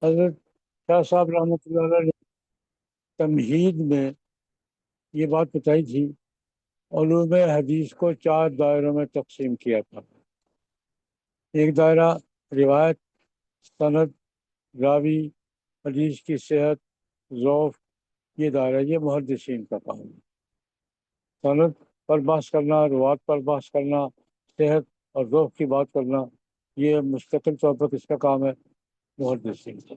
حضرت شاہ صاحب رحمۃ اللہ علیہ نے تمہید میں یہ بات بتائی تھی، علوم حدیث کو 4 دائروں میں تقسیم کیا تھا۔ ایک دائرہ روایت، سند، راوی، حدیث کی صحت، ضعف، یہ دائرہ یہ محدثین کا کام ہے۔ سند پر بحث کرنا، روایت پر بحث کرنا، صحت اور ضعف کی بات کرنا، یہ مستقل طور پر کس کا کام ہے؟ محدثین کا۔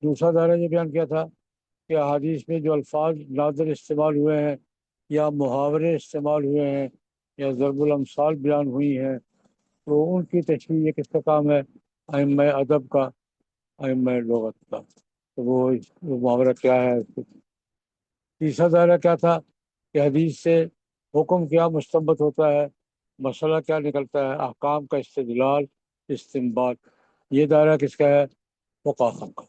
دوسرا دائرہ یہ بیان کیا تھا کہ احادیث میں جو الفاظ نادر استعمال ہوئے ہیں یا محاورے استعمال ہوئے ہیں یا ضرب الامثال بیان ہوئی ہیں، تو ان کی تشریح یہ کس کا کام ہے؟ ائمہ ادب کا، ائمہ لغت کا۔ تو وہ محاورہ کیا ہے؟ تیسرا دائرہ کیا تھا کہ حدیث سے حکم کیا مستنبط ہوتا ہے، مسئلہ کیا نکلتا ہے، احکام کا استدلال، استنباط، یہ دائرہ کس کا ہے؟ فقہا کا۔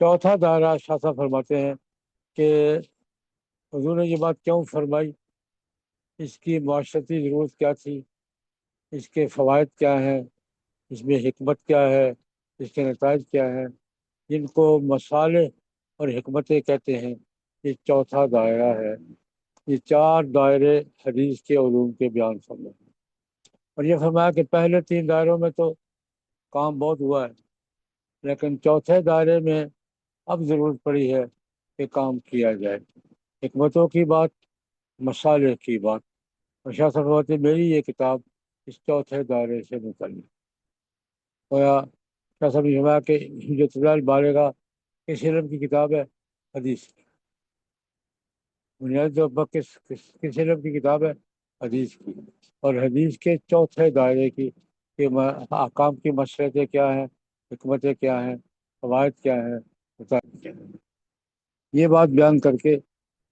چوتھا دائرہ شاہ صاحب فرماتے ہیں کہ حضور نے یہ بات کیوں فرمائی، اس کی معاشرتی ضرورت کیا تھی، اس کے فوائد کیا ہیں، اس میں حکمت کیا ہے، اس کے نتائج کیا ہیں، جن کو مصالح اور حکمتیں کہتے ہیں۔ یہ چوتھا دائرہ ہے۔ یہ 4 دائرے حدیث کے علوم کے بیان فرمائے، اور یہ فرمایا کہ پہلے 3 دائروں میں تو کام بہت ہوا ہے، لیکن چوتھے دائرے میں اب ضرورت پڑی ہے کہ کام کیا جائے، حکمتوں کی بات، مصالح کی بات۔ اور شاہ صاحب فرماتے ہیں میری یہ کتاب اس چوتھے دائرے سے متعلق ہوا۔ شاہ صاحب نے فرمایا کہ حجت اللہ البالغہ کس علم کی کتاب ہے؟ حدیث کی۔ بنیادی طور پر کس علم کی کتاب ہے؟ حدیث کی۔ اور حدیث کے چوتھے دائرے کی کہ احکام کی مصلحتیں کیا ہیں، حکمتیں کیا ہیں، فوائد کیا ہیں، نتائج کیا ہیں۔ یہ بات بیان کر کے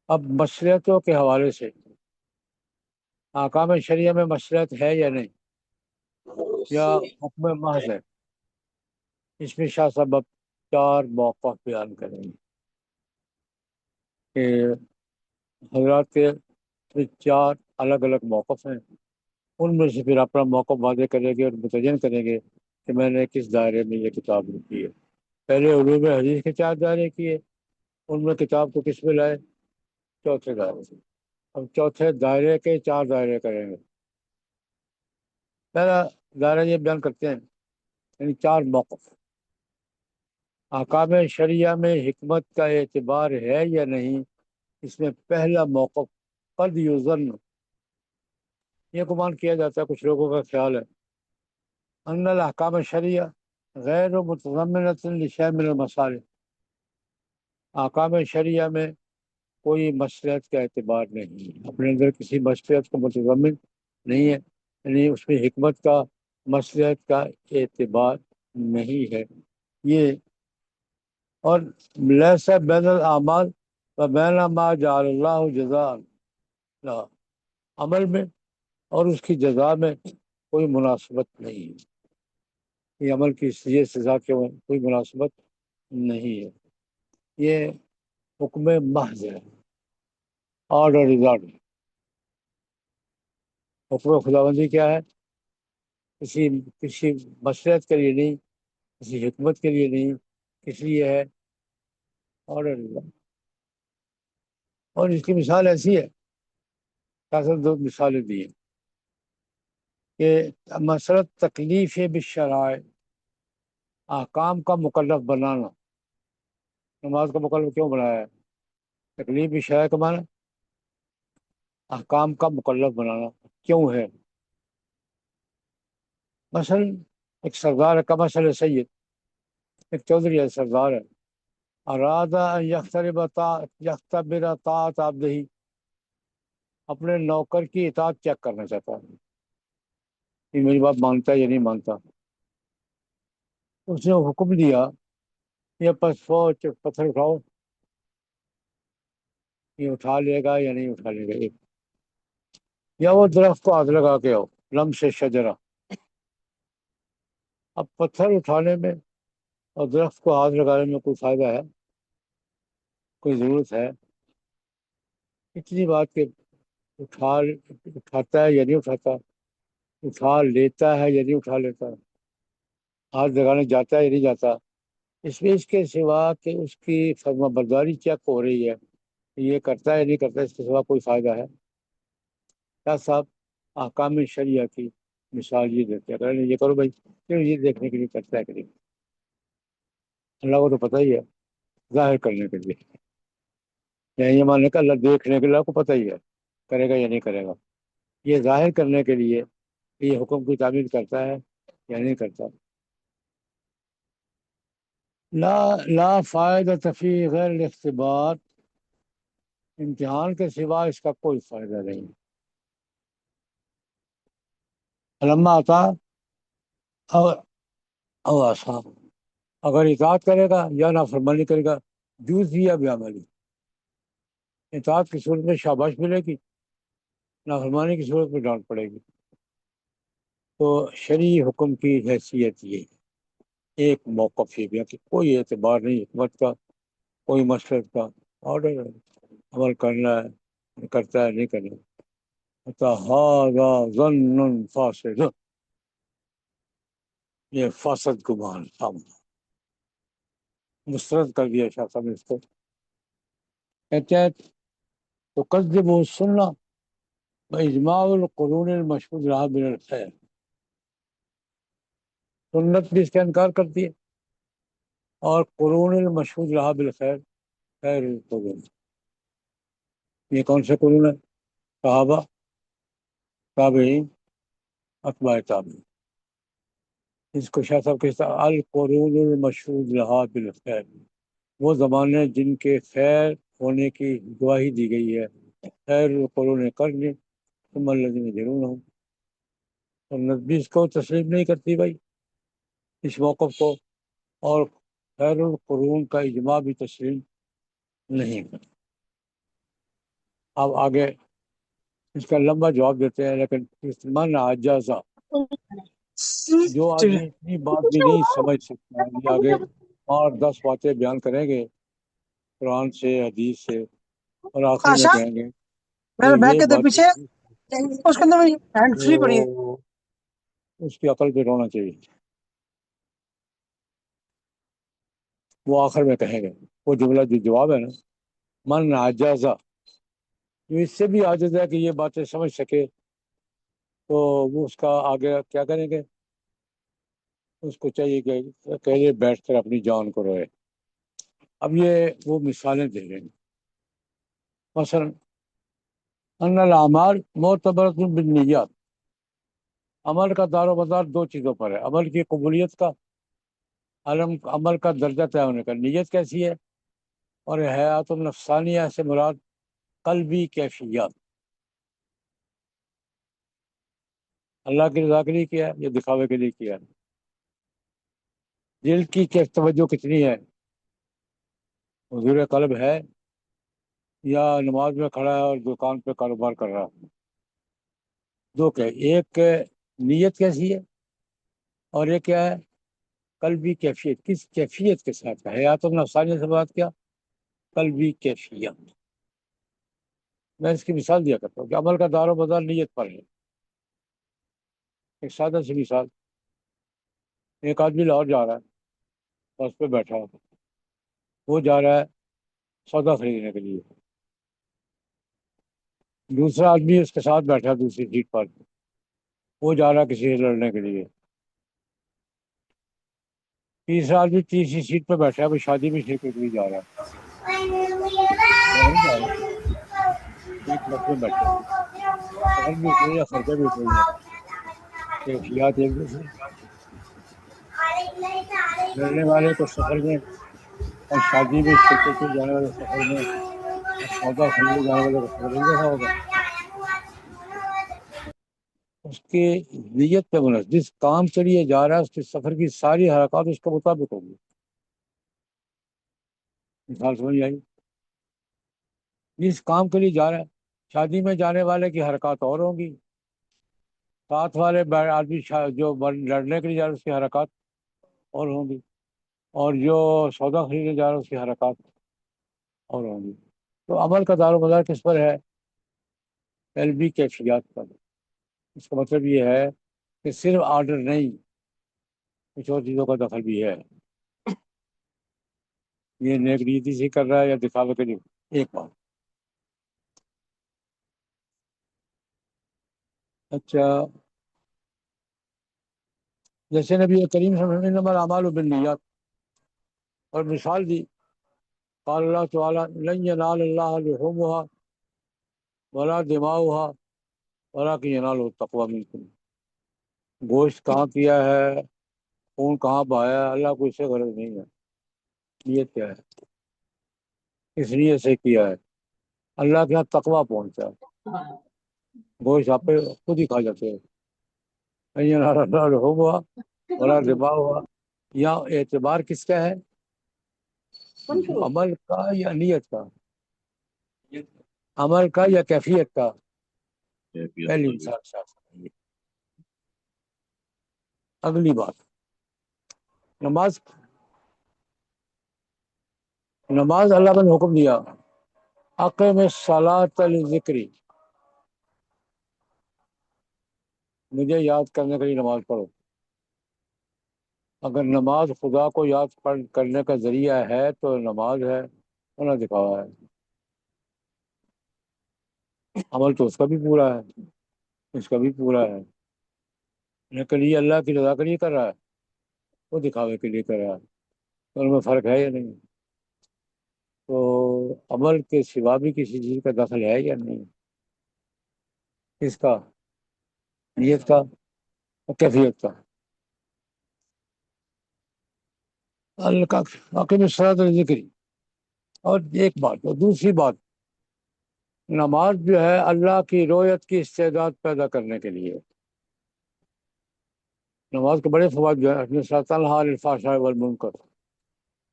اب مصلحتوں کے حوالے سے احکام شریعہ میں مصلحت ہے یا نہیں، یا حکم محض ہے، اس میں شاہ صاحب اب 4 موقف بیان کریں گے کہ حضرات کے 4 الگ الگ موقف ہیں، ان میں سے پھر اپنا موقف واضح کریں گے اور متعین کریں گے کہ میں نے کس دائرے میں یہ کتاب لکھی ہے۔ پہلے علوم حدیث کے 4 دائرے کیے، ان میں کتاب کو کس میں لائے؟ چوتھے دائرے سے۔ اب چوتھے دائرے کے 4 دائرے کریں گے۔ پہلا دائرہ یہ بیان کرتے ہیں، یعنی 4 موقف۔ احکام شریعہ میں حکمت کا اعتبار ہے یا نہیں، اس میں پہلا موقف قد یظن، یہ گمان کیا جاتا ہے، کچھ لوگوں کا خیال ہے، ان الاحکام شریعہ غیر متضمنۃ لشیء من المصالح، احکام شریعہ میں کوئی مصلحت کا اعتبار نہیں، اپنے اندر کسی مصلحت کو متضمن نہیں ہے، یعنی اس میں حکمت کا، مصلحت کا اعتبار نہیں ہے یہ۔ اور لیس بین الاعمال و بین ما جعل اللہ جزاء لہا، عمل میں اور اس کی جزا میں کوئی مناسبت نہیں ہے، یہ عمل کی یہ سزا کے کوئی مناسبت نہیں ہے، یہ حکم محض ہے، آرڈر از آرڈر۔ حکم خداوندی کیا ہے؟ کسی مصلحت کے لیے نہیں، کسی حکمت کے لیے نہیں، کس لیے ہے؟ Order is order. اور اس کی مثال ایسی ہے، خاصا 2 مثالیں دی ہیں کہ مسئلہ تکلیف بالشرائع، احکام کا مکلف بنانا۔ نماز کا مکلف کیوں بنایا ہے؟ تکلیف بالشرائع کا معنی احکام کا مکلف بنانا کیوں ہے؟ مثلا ایک سردار ہے، کا مسئلہ سید، ایک چودھری ہے، سردار ہے، ارادہ ان یختبر طاعت عبدہ، اپنے نوکر کی اطاعت چیک کرنا چاہتا ہے کہ میری بات مانتا ہے یا نہیں مانتا۔ اس نے حکم دیا یہ پتھر اٹھاؤ، یہ اٹھا لے گا یا نہیں اٹھا لے گا، یا وہ درخت کو ہاتھ لگا کے آؤ، لمس شجرہ۔ اب پتھر اٹھانے میں اور درخت کو ہاتھ لگانے میں کوئی فائدہ ہے؟ کوئی ضرورت ہے؟ اتنی بات کہ اٹھاتا ہے یا نہیں اٹھاتا، اٹھا لیتا ہے یا نہیں اٹھا لیتا، ہاتھ لگانے جاتا ہے یا نہیں جاتا، اس میں اس کے سوا کہ اس کی فرما برداری چیک ہو رہی ہے، یہ کرتا ہے نہیں کرتا، اس کے سوا کوئی فائدہ ہے؟ کیا صاحب احکام شریعہ کی مثال یہ دیتے ہیں، اگر یہ کرو بھائی، پھر یہ دیکھنے کے لیے کرتا ہے کہ نہیں؟ اللہ کو تو پتہ ہی ہے، ظاہر کرنے کے لیے، یہ ماننے کا اللہ دیکھنے کے لیے، اللہ کو پتہ ہی ہے کرے گا یا نہیں کرے گا، یہ ظاہر کرنے کے لیے یہ حکم کی تعمیل کرتا ہے یا نہیں کرتا۔ لا فائدہ فی غیر الاختبار، امتحان کے سوا اس کا کوئی فائدہ نہیں۔ علما آتا او آسا، اگر اطاعت کرے گا یا نافرمانی کرے گا، جوز یا بعملی، اطاعت کی صورت میں شاباش ملے گی، نافرمانی کی صورت میں ڈانٹ پڑے گی۔ تو شرعی حکم کی حیثیت یہ ایک موقف یہ بھی ہے کہ کوئی اعتبار نہیں حکمت کا، کوئی مسلک کا، آرڈر ہے، عمل کرنا ہے، کرتا ہے نہیں کرنا۔ هذا ظن فاسد، یہ فاسد گمان تھا، مسترد کر دیا شاہ صاحب نے اس کو۔ کہتے ہیں تو کذب السنہ باجماع القرون المشہود رہا من الخیر، سنت بھی اس کا انکار کرتی ہے، اور قرون المشہود رہا بالخیر، خیر القرون، یہ کون سے قرون ہے؟ صحابہ، تابعین، اتباع تابعین، اس کو شاہ صاحب کہتا ہے القرون المشہود رہا بالخیر، وہ زمانے جن کے خیر ہونے کی گواہی دی گئی ہے، خیر القرون قرنی ثم الذین یلونہم، سنت بھی اس کو تسلیم نہیں کرتی بھائی اس موقف کو، اور خیر القرون کا اجماع بھی تسلیم نہیں کرتی۔ اب آگے اس کا لمبا جواب دیتے ہیں، لیکن من عجزہ، جو آدمی اتنی بات بھی نہیں سمجھ سکتا، یہ آگے اور 10 باتیں بیان کریں گے قرآن سے، حدیث سے، اور آخر میں کہیں گے جو یہ باتیں اس کے اندر ہینڈ فری پڑی ہے، وہ اس کی عقل پہ رونا چاہیے، وہ آخر میں کہیں گے، وہ جملہ جو جواب ہے نا، من عجزہ، جو اس سے بھی عاجز ہے کہ یہ باتیں سمجھ سکے، تو وہ اس کا آگے کیا کریں گے؟ اس کو چاہیے کہ کہے بیٹھ کر اپنی جان کو روئے۔ اب یہ وہ مثالیں دے رہے ہیں، مثلا ان الاعمال معتبرۃ بالنیات، عمل کا دار و مدار 2 چیزوں پر ہے، عمل کی قبولیت کا، عمل کا درجہ طے ہونے کا، نیت کیسی ہے، اور حیات النفسانیہ سے مراد قلبی کیفیات، اللہ کی رضا کے لیے کیا ہے یا دکھاوے کے لیے کیا ہے، دل کی توجہ کتنی ہے، حضور قلب ہے یا نماز میں کھڑا ہے اور دکان پہ کاروبار کر رہا ہے، دو کہ ایک نیت کیسی ہے، اور ایک کیا ہے قلبی کیفیت، کس کیفیت کے ساتھ ہے، حیات النفسانیہ سے بات کیا، قلبی کیفیت۔ میں اس کی مثال دیا کرتا ہوں کہ عمل کا دار و مدار نیت پر ہے۔ ایک سادہ سی مثال، ایک آدمی لاہور جا رہا ہے، بس پہ بیٹھا ہے، وہ جا رہا ہے سودا خریدنے کے لیے، دوسرا آدمی اس کے ساتھ بیٹھا ہے دوسری سیٹ پر، وہ جا رہا ہے کسی سے لڑنے کے لیے، تیسرا آدمی تیسری سیٹ پہ بیٹھا ہے، وہ شادی میں شرکت کے لیے جا رہا ہے، وہ نہیں جا رہا، ایک بس میں بیٹھے ہیں، سفر بھی اتنا ہی ہے، خرچہ بھی اتنا ہی ہے، کیفیات ایک دوسرے، لڑنے والے کو سفر میں اور شادی میں شرکت کے جانے والے سفر میں اور سودا خریدنے جانے والے کا سفر ایک جیسا ہوگا؟ اس کی نیت پہ منحصر، جس کام کے لیے جا رہا ہے اس کے سفر کی ساری حرکات اس کے مطابق ہوگی۔ مثال سمجھ آئی؟ جس کام کے لیے جا رہا ہے، شادی میں جانے والے کی حرکات اور ہوں گی، ساتھ والے آدمی جو لڑنے کے لیے جا رہا ہے اس کی حرکات اور ہوں گی، اور جو سودا خریدنے جا رہا ہے اس کی حرکات اور ہوں گی۔ تو عمل کا دار و مدار کس پر ہے؟ قلبی کیفیات پر۔ اس کا مطلب یہ ہے کہ صرف آرڈر نہیں، کچھ اور چیزوں کا دخل بھی ہے. یہ نیک نیتی سے کر رہا ہے یا دکھاوے کے لیے؟ ایک بات. اچھا، جیسے نبی کریم صلی اللہ علیہ وسلم نے انما الاعمال بالنیات اور مثال دی، قال اللہ تعالیٰ لن ینال اللہ لحومها ولا دماؤها ولکن ینالہ التقوی منکم. گوشت کہاں کیا ہے، خون کہاں بہایا ہے، اللہ کو اس سے غرض نہیں ہے. نیت کیا ہے، اس نیت سے کیا ہے. اللہ کے یہاں تقوی پہنچا ہے. گوشت آپ پہ خود ہی کھا جاتے ہیں. لن ینال اللہ لحومها ولا دماؤها، یہاں اعتبار کس کا ہے، عمل کا یا نیت کا؟ عمل کا یا کیفیت کا؟ پہلی انسان صاف. اگلی بات، نماز اللہ نے حکم دیا اقیم الصلاۃ لذکری، مجھے یاد کرنے کے لیے نماز پڑھو. اگر نماز خدا کو یاد کرنے کا ذریعہ ہے تو نماز ہے، ورنہ دکھاوا ہے. عمل تو اس کا بھی پورا ہے، اس کا بھی پورا ہے، لیکن یہ اللہ کی رضا کے لیے کر رہا ہے، وہ دکھاوے کے لیے کر رہا ہے. تو ان میں فرق ہے یا نہیں؟ تو عمل کے سوا بھی کسی چیز کا دخل ہے یا نہیں؟ اس کا، نیت کا اور کیفیت کا. اقیم الصلاۃ لذکری. اور ایک بات، اور دوسری بات، نماز جو ہے اللہ کی رؤیت کی استعداد پیدا کرنے کے لیے. نماز کے بڑے فوائد جو ہے، تنہا عن الفحشاء والمنکر،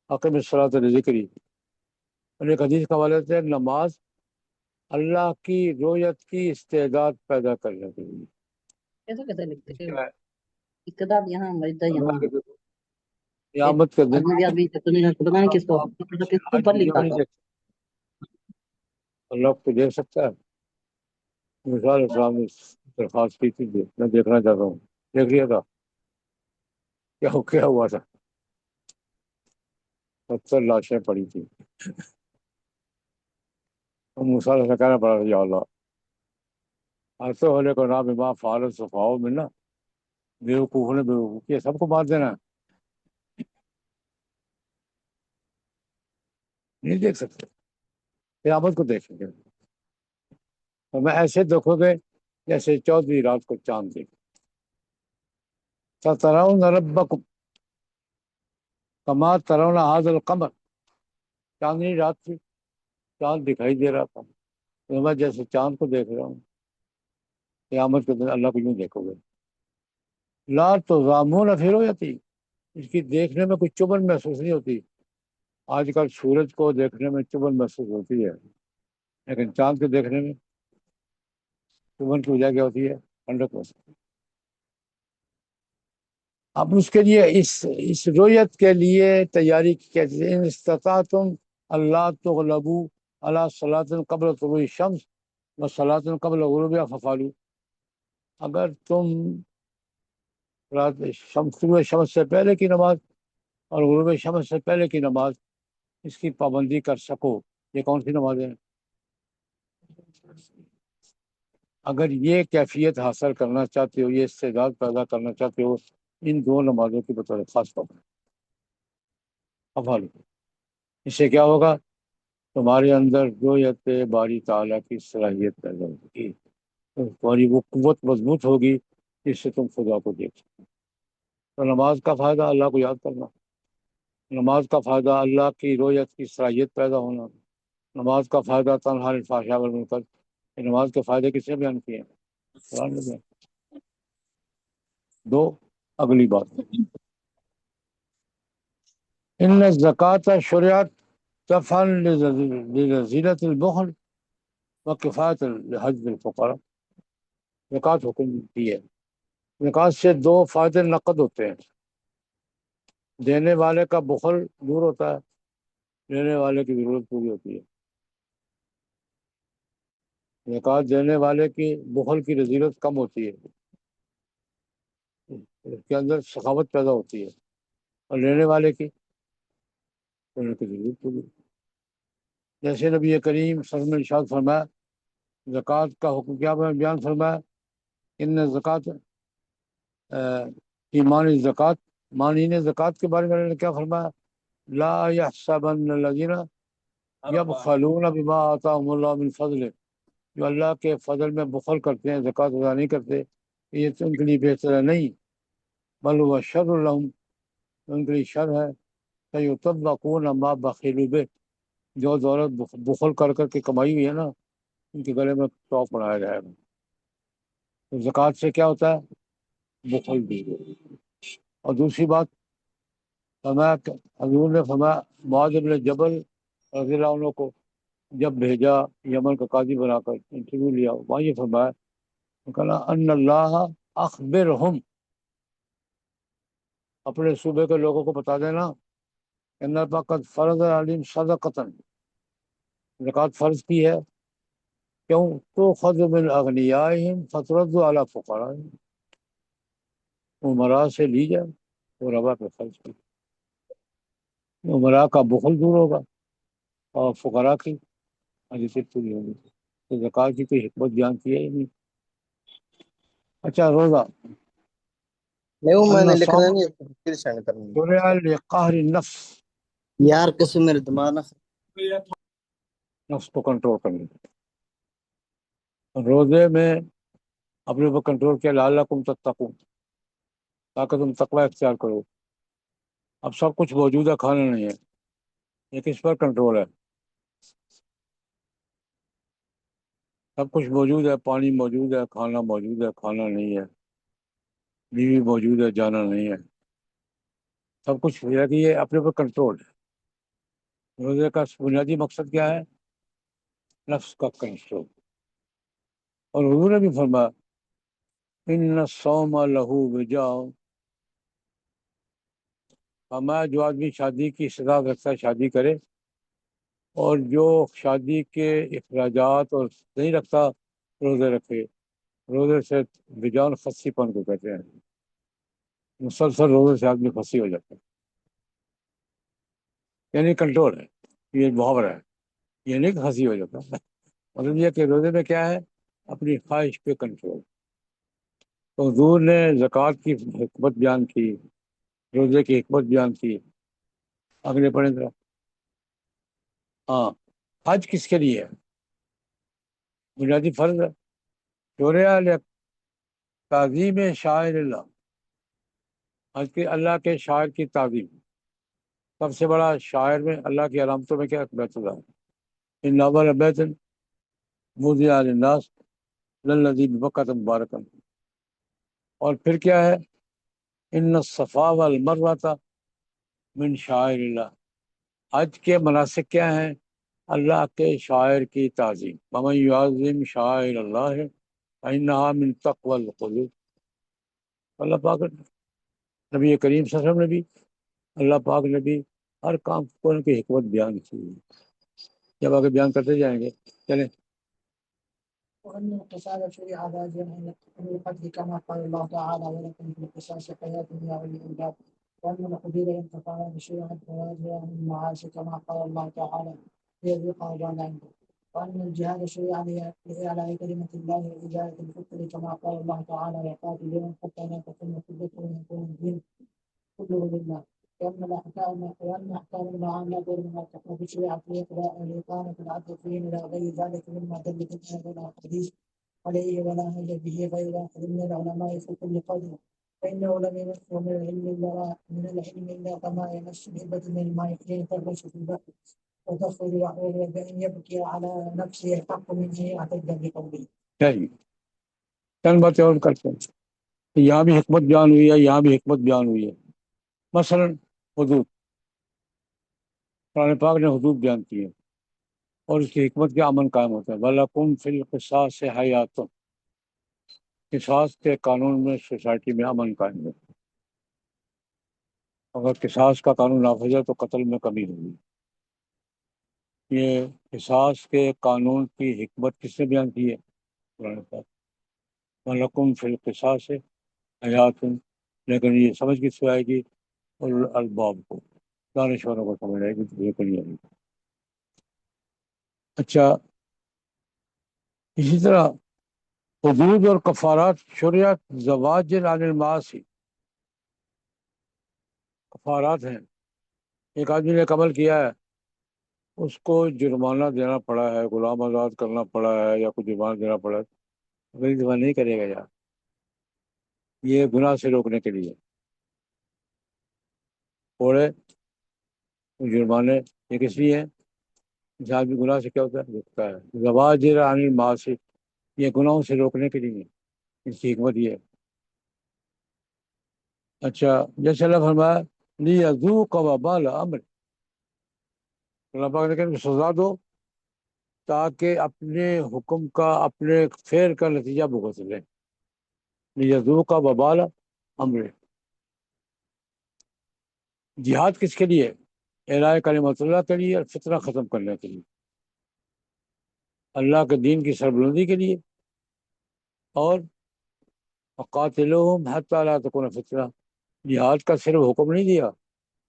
اقیم الصلاۃ لذکری. اور ایک حدیث کا حوالے سے نماز اللہ کی رؤیت کی استعداد پیدا کرنے کے لیے. ایسا کیسے لکھتے ہیں؟ کیا ہے؟ استداد یہاں مجدہ یہاں قیامت کے دن اجنبی آدمی پتہ نہیں کس کو کس کو پر لکھا تھا. اللہ کو دیکھ سکتا ہے. مثال اسلام نے درخواست کی تھی، میں دیکھنا چاہتا ہوں. دیکھ لیا تھا کیا ہوا تھا؟ 70 لاشیں پڑی تھی. موسیٰ علیہ السلام کہنا پڑا یا اللہ ایسے ہونے کو نام امام فارغ صفاؤ میں نا، بیوقوف نے بیوقوف کیا، سب کو مار دینا ہے. نہیں دیکھ سکتے، قیامت کو دیکھیں گے. تو میں ایسے دیکھو گے جیسے 14ویں رات کو چاند دیکھ. سترون ربکم کما ترون هذا القمر. چاندنی رات تھی، چاند دکھائی دے رہا تھا، تو میں جیسے چاند کو دیکھ رہا ہوں. قیامت کے دن اللہ کو یوں دیکھو گے. لا تضامون فی رؤیتی، اس کی دیکھنے میں کوئی چبھن محسوس نہیں ہوتی. آج کل سورج کو دیکھنے میں چبھن محسوس ہوتی ہے، لیکن چاند کو دیکھنے میں چبھن کی وجہ کیا ہوتی ہے؟ 100%. اب اس کے لیے اس رؤیت کے لیے تیاری کیسے؟ ان استطاعتم اللہ تغلبوا علی صلاۃ قبل طلوع الشمس و صلاۃ قبل غروبها ففعلوا. اگر تم طلوع شمس سے پہلے کی نماز اور غروب شمس سے پہلے کی نماز اس کی پابندی کر سکو، یہ کون سی نماز ہے؟ اگر یہ کیفیت حاصل کرنا چاہتے ہو، یہ استعداد پیدا کرنا چاہتے ہو، ان دو نمازوں کی بطور خاص طور پر افعال. اس سے کیا ہوگا؟ تمہارے اندر رؤیت باری تعالیٰ کی صلاحیت پیدا ہوگی، تمہاری وہ قوت مضبوط ہوگی جس سے تم خدا کو دیکھ سکو. تو نماز کا فائدہ اللہ کو یاد کرنا، نماز کا فائدہ اللہ کی رؤیت کی صلاحیت پیدا ہونا، نماز کا فائدہ تنہا عن الفحشاء والمنکر. نماز کے فائدے کس نے بیان کیے ہیں؟ قرآن نے بیان. دو، اگلی بات، ان الزکوٰۃ شرعت دفعا لرذیلۃ البخل وکفایۃ لحج الفقراء. زکوٰۃ حکم دی ہے. زکوٰۃ سے دو فائدے نقد ہوتے ہیں. دینے والے کا بخل دور ہوتا ہے، لینے والے کی ضرورت پوری ہوتی ہے. زکوٰۃ دینے والے کی بخل کی رذیلت کم ہوتی ہے. اس کے اندر سخاوت پیدا ہوتی ہے، اور لینے والے کی لینے کی ضرورت پوری۔ جیسے نبی کریم صلی اللہ علیہ وسلم نے ارشاد فرمایا، زکوٰۃ کا حکم کیا بیان فرمایا، ان زکوٰۃ ایمان زکوٰۃ، مانین زکوٰۃ کے بارے میں اللہ نے کیا فرمایا، لا یحسبن الذین یبخلون بما آتاہم اللہ من فضل، جو اللہ کے فضل میں بخل کرتے ہیں، زکوٰۃ ادا نہیں کرتے، یہ تو ان کے لیے بہتر ہے نہیں، بل هو شر لہم، ان کے لیے شر ہے، فیطبقون ما بخلوا بہ، جو دولت بخل کر کر کے کمائی ہوئی ہے نا، ان کے گلے میں ٹوپ بنایا جائے گا۔ تو زکوٰۃ سے کیا ہوتا ہے، بخل بھی۔ اور دوسری بات فرمایا، حضور نے فرمایا معاذ بن جبل رضی اللہ عنہ کو جب بھیجا یمن کا قاضی بنا کر انٹرویو لیا، وہاں یہ فرمایا، کہا ان اللہ اخبرہم، اپنے صوبے کے لوگوں کو بتا دینا، ان اللہ پاک قد فرض علیم صدقۃ، زکوٰۃ فرض کی ہے، کیوں، تو خذ من اغنیائہم فترد علی فقرائہم، عمراء سے لی جائے اور ربا پہ خرچ کی، عمراء کا بخل دور ہوگا اور فقراء کی حاجتیں پوری ہوگی۔ تو زکوٰۃ کی کوئی حکمت بیان کی ہے ہی نہیں۔ اچھا، روزہ، نہیں وہ میں نے ان لکھنا صوم نہیں، پھر سینڈ کروں گی شرع لقہر النفس، یار، قسم میرے دماغ نہ نفس کو کنٹرول کرنے، روزے میں اپنے اوپر کنٹرول کیا، لعلکم تتقون، تاکہ تم تقوی اختیار کرو۔ اب سب کچھ موجود ہے، کھانا نہیں ہے، یہ کس پر کنٹرول ہے، سب کچھ موجود ہے، پانی موجود ہے، کھانا موجود ہے، کھانا نہیں ہے، بیوی موجود ہے، جانا نہیں ہے، سب کچھ ہے کہ یہ اپنے اوپر کنٹرول ہے۔ روزے کا بنیادی مقصد کیا ہے، نفس کا کنٹرول۔ اور حضور نے بھی فرمایا، ان الصوم لہو وجاء، فرمایا جو آدمی شادی کی استطاعت رکھتا ہے شادی کرے، اور جو شادی کے اخراجات اور نہیں رکھتا روزے رکھے۔ روزے سے وجان خسی پن کو کہتے ہیں، مسلسل روزے سے آدمی خسی ہو جاتا ہے، یعنی کنٹرول ہے، یہ محاورہ ہے، یہ نہیں کہ خسی ہو جاتا، مطلب یہ کہ روزے میں کیا ہے، اپنی خواہش پہ کنٹرول۔ تو حضور نے زکوٰۃ کی حکمت بیان کی، روزے کی حکمت بیان کی۔ اگلے پڑھیں ذرا۔ ہاں، حج کس کے لیے ہے، بنیادی فرض ہے، شرع تعظیم شاعر اللہ، حج کے اللہ کے شاعر کی تعظیم، سب سے بڑا شاعر میں اللہ کی علامتوں میں کیا، بیت اللہ، ان اول بیت وضع للناس للذی ببکۃ مبارکا، اور پھر کیا ہے، ان الصفا والمروہ من شاعر اللہ، حج کے مناسک کیا ہیں، اللہ کے شاعر کی تعظیم، ومن یعظم شاعر اللہ فإنہا من تقوی القلوب۔ اللہ پاک نبی کریم صلی اللہ علیہ وسلم نے بھی، اللہ پاک نے بھی ہر کام کو ان کی حکمت بیان کی، جب آگے بیان کرتے جائیں گے، چلیں۔ وأن القصاص شرع راجعا عن القتل كما قال الله تعالى ولكم في القصاص حياة يا أولي الألباب، وأن الحدود ينتفعان شرعا راجعا عن المعاصي كما قال الله تعالى ليذيق وبال أمره، وأن الجهاد شرع لإعلاء كلمة الله وإزالة الفقر كما قال الله تعالى وقاتلوهم حتى لا تكون فتنة ويكون الدين كله لله، وأن أحكام المعاملات والمعتقدات شرعت لإقامة العدل فيهم إلى غير ذلك مما دلت الآية والأحاديث عليه، ولا هدى به غير واحد من العلماء في كل قول، فإنه لم يمسه من العلم إلا كما يمس الهبة من الماء حين تغرس في البحر وتخرج وهو بأن يبكي على نفسه حق من أن يعتد بقوله۔ چند باتیں اور کرتے ہیں، یہاں بھی حکمت بیان ہوئی ہے، یہاں بھی حکمت بیان ہوئی ہے۔ مثلا حدود، قرآن پاک نے حدود بیان کی ہے، اور اس کی حکمت کا امن قائم ہوتا ہے۔ وَلَكُمْ فِي الْقِصَاصِ حَیَاتٌ، قصاص کے قانون میں سوسائٹی میں امن قائم ہے، اگر قصاص کا قانون نافذ ہے تو قتل میں کمی ہوگی۔ یہ قصاص کے قانون کی حکمت کس نے بیان کی ہے، قرآن پاک۔ وَلَكُمْ فِي الْقِصَاصِ حَیَاتٌ، لیکن یہ سمجھ کس کو آئے گی؟ الباب کو، دانشوروں کو سمجھ آئے گی، تجھے کو نہیں آئے گی۔ اچھا، اسی طرح حدود اور کفارات شریعت زواجر عن المعاصی، کفارات ہیں۔ ایک آدمی نے عمل کیا ہے، اس کو جرمانہ دینا پڑا ہے، غلام آزاد کرنا پڑا ہے، یا کچھ جرمانہ دینا پڑا ہے، اگلی دفعہ نہیں کرے گا یار، یہ گناہ سے روکنے کے لیے تھوڑے جرمانے، یہ کس لیے ہیں؟ جہاں بھی گناہ سے کیا ہوتا ہے؟ رکتا ہے۔ زواجر عن المعاصی، یہ گناہوں سے روکنے کے لیے، اس کی حکمت یہ ہے۔ اچھا، جیسے اللہ فرمایا لیذوق وبال امر، اللہ پاک نے کہا کہ سزا دو تاکہ اپنے حکم کا، اپنے فعل کا نتیجہ بھگت لیں۔ لیذوق وبال امر، جہاد کس کے لیے؟ اعلاء کلمۃ اللہ کے لیے اور فتنہ ختم کرنے کے لیے، اللہ کے دین کی سربلندی کے لیے، اور وقاتلوہم حتی لا تکون فتنہ، جہاد کا صرف حکم نہیں دیا،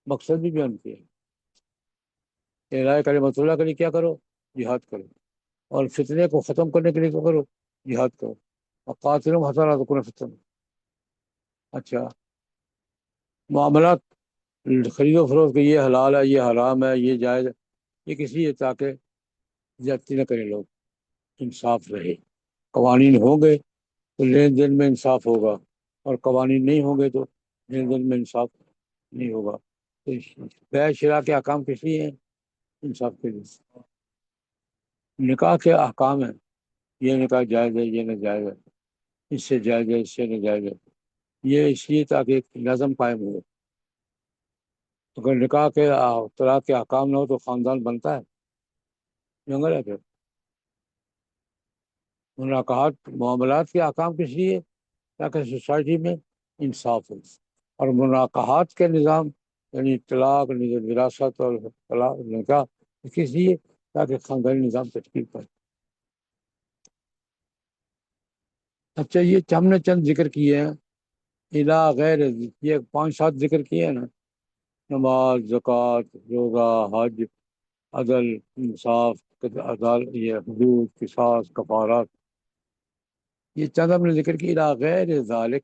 مقصد بھی بیان کیا۔ اعلاء کلمۃ اللہ کے لیے کیا کرو؟ جہاد کرو، اور فتنے کو ختم کرنے کے لیے کیا کرو؟ جہاد کرو۔ وقاتلوہم حتی لا تکون فتنہ۔ اچھا، معاملات، خرید و فروخت کے، یہ حلال ہے، یہ حرام ہے، یہ جائز ہے، یہ کس لیے؟ تاکہ زیادتی نہ کریں لوگ، انصاف رہے۔ قوانین ہوں گے تو لین دین میں انصاف ہوگا، اور قوانین نہیں ہوں گے تو لین دین میں انصاف نہیں ہوگا۔ تو بیع شراء کے احکام کس لیے ہیں؟ انصاف کے لیے۔ نکاح کے احکام ہیں، یہ نکاح جائز ہے، یہ ناجائز ہے، اس سے جائز ہے، اس سے ناجائز ہے، یہ اس لیے تاکہ ایک نظم قائم ہو۔ اگر نکاح کے طلاق کے احکام نہ ہو تو خاندان بنتا ہے؟ جنگل ہے پھر۔ مناقحات، معاملات کے احکام کس لیے؟ تاکہ سوسائٹی میں انصاف ہو۔ اور مناقحات کے نظام، یعنی طلاق، وراثت اور طلاق، نکاح، کس لیے؟ تاکہ خاندانی نظام تشکیل پائے۔ اچھا، یہ ہم نے چند ذکر کیے ہیں، الا غیر، یہ 5-7 ذکر کیے ہیں نا، نماز، زکوٰۃ، روزہ، حج، عدل، انصاف، عدالت، یہ حدود، قصاص، کفارات، یہ چند ہم نے ذکر کی۔ الا غیر ذالک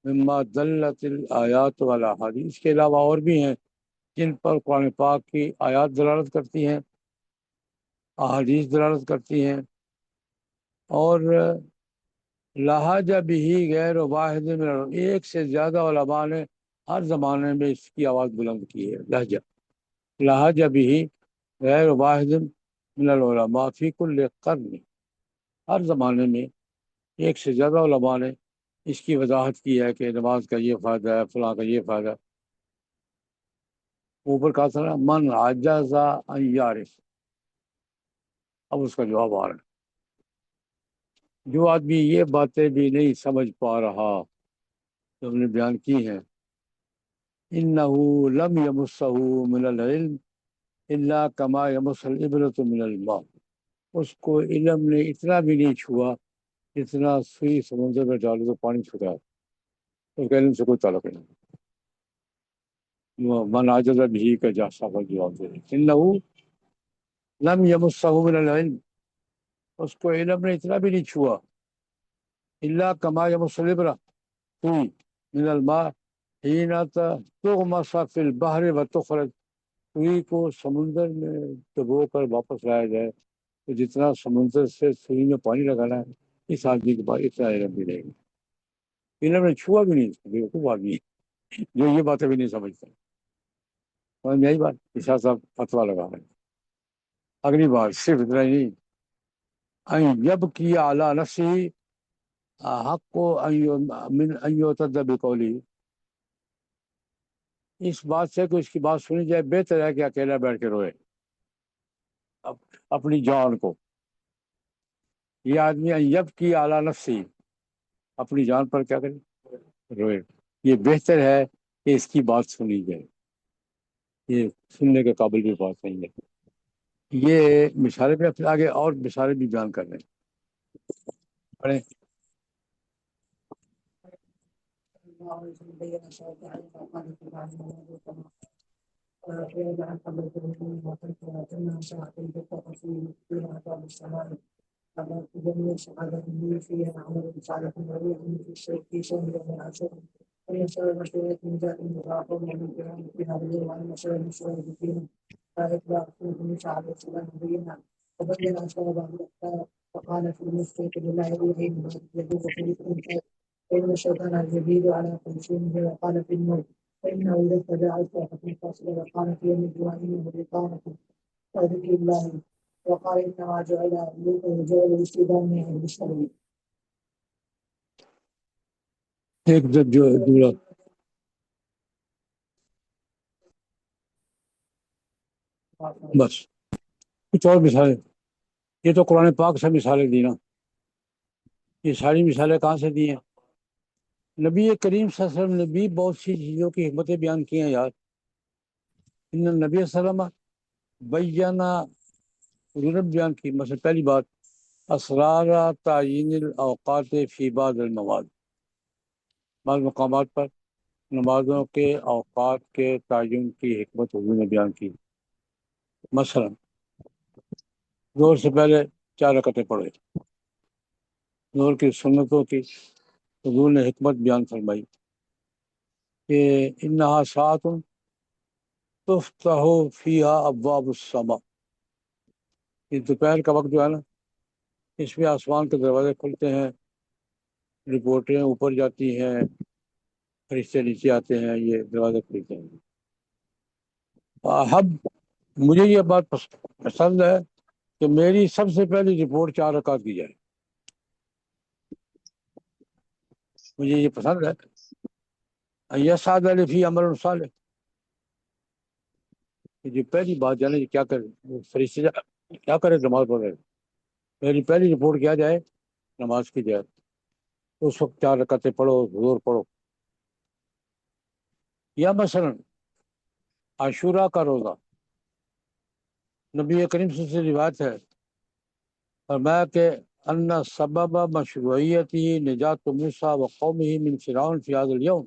مما دلت الآیات والاحادیث، اس کے علاوہ اور بھی ہیں جن پر قرآن پاک کی آیات دلالت کرتی ہیں، احادیث دلالت کرتی ہیں، اور لہج بھی غیر واحد من العلماء، ایک سے زیادہ علماء نے ہر زمانے میں اس کی آواز بلند کی ہے۔ لہجہ، لہج بھی غیر واحد من العلماء فی کل قرن، ہر زمانے میں ایک سے زیادہ علماء نے اس کی وضاحت کی ہے کہ نماز کا یہ فائدہ ہے، فلاں کا یہ فائدہ ہے۔ اوپر کہا تھا نا من عجز ان یعرف، اب اس کا جواب آ رہا ہے۔ جو آدمی یہ باتیں بھی نہیں سمجھ پا رہا جو ہم نے بیان کی ہیں، انه لم یمسہ من العلم الا کما یمس الابرۃ من الماء، اس کو علم نے اتنا بھی نہیں چھوا جتنا سوئی سمندر میں ڈالو تو پانی چھوٹا ہے، اس کا علم سے کوئی تعلق نہیں۔ من عجز بھی کا جاسا کا جواب دے، انه لم یمسہ من العلم، اس کو علم نے اتنا بھی نہیں چھوا، الا کما یمس الابرۃ سوئی من الماء حین تغمس فی البحر وتخرج، سوئی کو سمندر میں ڈبو کر واپس لایا جائے تو جتنا سمندر سے سوئی میں پانی لگانا ہے، اس آدمی کے پاس اتنا علم بھی نہیں، علم نے چھوا بھی نہیں، بیوقوف آدمی ہے جو یہ باتیں بھی نہیں سمجھتا۔ سمجھ میں آئی بات؟ شاہ صاحب فتویٰ لگا رہے ہیں۔ اگلی بار صرف اتنا ہی نہیں، ان یبکی علی نفسہ حق کو من ان یعتد بقولی، اس بات سے کہ اس کی بات سنی جائے بہتر ہے کہ اکیلا بیٹھ کے روئے اپنی جان کو۔ یہ آدمی ان یبکی علی نفسہ، اپنی جان پر کیا کرے؟ روئے، یہ بہتر ہے کہ اس کی بات سنی جائے، یہ سننے کے قابل بھی بات نہیں ہے۔ یہ مثالیں بھی اپنے آگے اور مثالیں بھی بیان کر رہے ہیں، پڑھیں۔ الله عليه وسلم بين شرائع وقال في بعض المواضيع كما ويجعل قبل الظهور وتمنع ساعة الدقة فيها باب السماء على جميع شهادته فيها عمل صالح ولي في الشيء في شهر يوم العاشر وهي سبب مشروعية نجاة المتعاقب من الكلام فيها بالليل وعن مسألة المشروعية فيها فإطلاق سنة موسى عليه السلام بينا وبين أسباب الأخطاء وقال في المسجد لله إليه يجوز في الإنسان فإن الشيطان يزيد على خمسينه وقال في النور فإنه إذا اتبع فقد فاصل وقال في يوم الجوائن والإقامة وذكر الله وقال إنما جعل الاستئذان من أهل الشريعة. ایک جملہ بس کچھ اور مثالیں. یہ تو قرآن پاک سے مثالیں دی نا. یہ ساری مثالیں کہاں سے دی ہیں؟ نبی کریم صلی اللہ علیہ وسلم نے بھی بہت سی چیزوں کی حکمتیں بیان کی ہیں یار. ان نبی صلی اللہ علیہ وسلم بیانہ ضرورت بیان کی. مثلا پہلی بات اسرار تعین الاوقات فی بعض المواد. بعض مقامات پر نمازوں کے اوقات کے تعین کی حکمت حضور نے بیان کی. مثلا ظہر سے پہلے 4 رکعتیں پڑھے. ظہر کی سنتوں کی حضور نے حکمت بیان فرمائی کہ انہا ساعۃ تفتح فیہا ابواب السماء. یہ دوپہر کا وقت جو ہے نا اس میں آسمان کے دروازے کھلتے ہیں, رپورٹیں اوپر جاتی ہیں, فرشتے نیچے آتے ہیں, یہ دروازے کھلتے ہیں. اب مجھے یہ بات پسند ہے کہ میری سب سے پہلی رپورٹ 4 رکعت کی جائے. مجھے یہ پسند ہے. یسعد علی فی عمل صالح. جو پہلی بات جانے کیا کرے فرشتے کیا کرے نماز پڑھ رہے. میری پہلی رپورٹ کیا جائے نماز کی جائے. اس وقت 4 رکعتیں پڑھو, ظہر پڑھو. یا مثلا عاشورہ کا روزہ نبی کریم صلی اللہ علیہ وسلم سے روایت ہے فرمایا کہ ان سبب مشروعیتی نجات موسیٰ و قومہ من فرعون فی ھذا الیوم.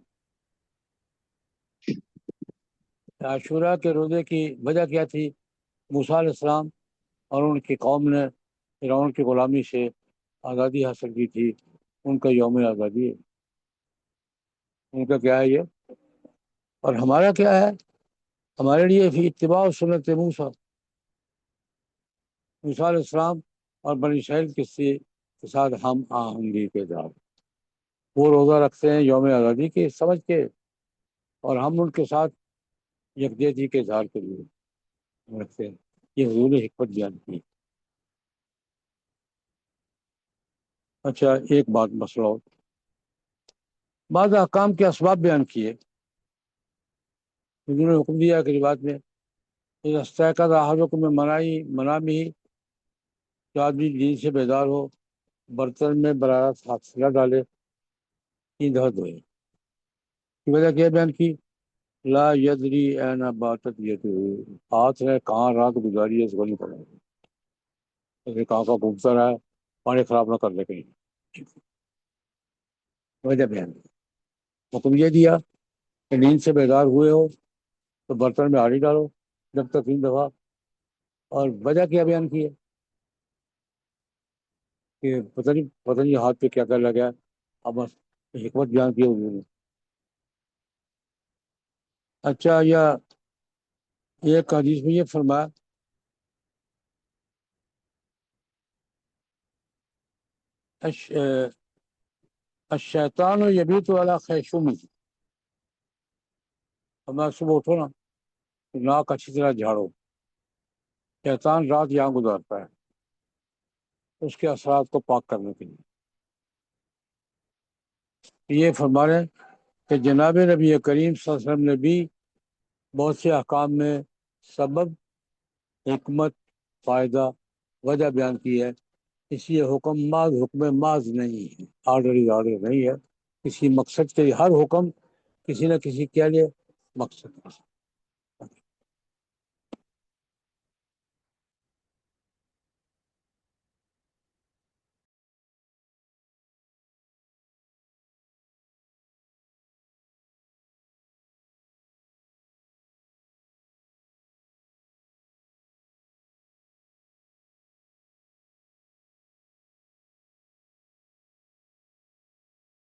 عاشورہ کے روزے کی وجہ کیا تھی؟ موسیٰ علیہ السلام اور ان کی قوم نے فرعون کی غلامی سے آزادی حاصل کی تھی. ان کا یوم آزادی ہے. ان کا کیا ہے یہ؟ اور ہمارا کیا ہے؟ ہمارے لیے فی اتباع سنت موسیٰ علیہ السلام اور بنی اسرائیل کے ساتھ ہم آہنگی کے ساتھ وہ روزہ رکھتے ہیں یوم آزادی کے سمجھ کے, اور ہم ان کے ساتھ یکجہتی کے اظہار کے لیے رکھتے ہیں. یہ حضور نے حکمت بیان کی. اچھا ایک بات مسئلہ اور, بعض احکام کے اسباب بیان کیے. حضور نے حکم دیا کہ روایت میں استيقظ أحدكم من منامه کہ آدمی نیند سے بیدار ہو, برتن میں براہ راست ہاتھ نہ ڈالے, 3 دفعہ دھوئے. کی وجہ کیا بیان کی؟ لا یدری این باتت یدہ, ہاتھ نے کہاں رات گزاری ہے اس کو نہیں پڑا. ایسے کہاں کا گھومتا رہا ہے, پانی خراب نہ کر لے کہیں. وجہ بیان کی. حکم یہ دیا کہ نیند سے بیدار ہوئے ہو تو برتن میں ہاتھ ڈالو جب تک 3 دفعہ. اور وجہ کیا بیان کی ہے کہ پتہ نہیں ہاتھ پہ کیا کر لگا. اب بس حکمت بیان کی حضور نے. اچھا یا ایک حدیث میں یہ فرمایا الشیطان یبیت علی خیشومہ. ہمیں صبح اٹھو نا ناک اچھی طرح جھاڑو. شیطان رات یہاں گزارتا ہے اس کے اثرات کو پاک کرنے کے لیے. یہ فرما رہے ہیں کہ جناب نبی کریم صلی اللہ علیہ وسلم نے بھی بہت سے احکام میں سبب, حکمت, فائدہ, وجہ بیان کی ہے. اس لیے حکم محض نہیں ہے, آرڈر نہیں ہے. کسی مقصد کے لیے ہر حکم کسی نہ کسی کے لیے مقصد ہے.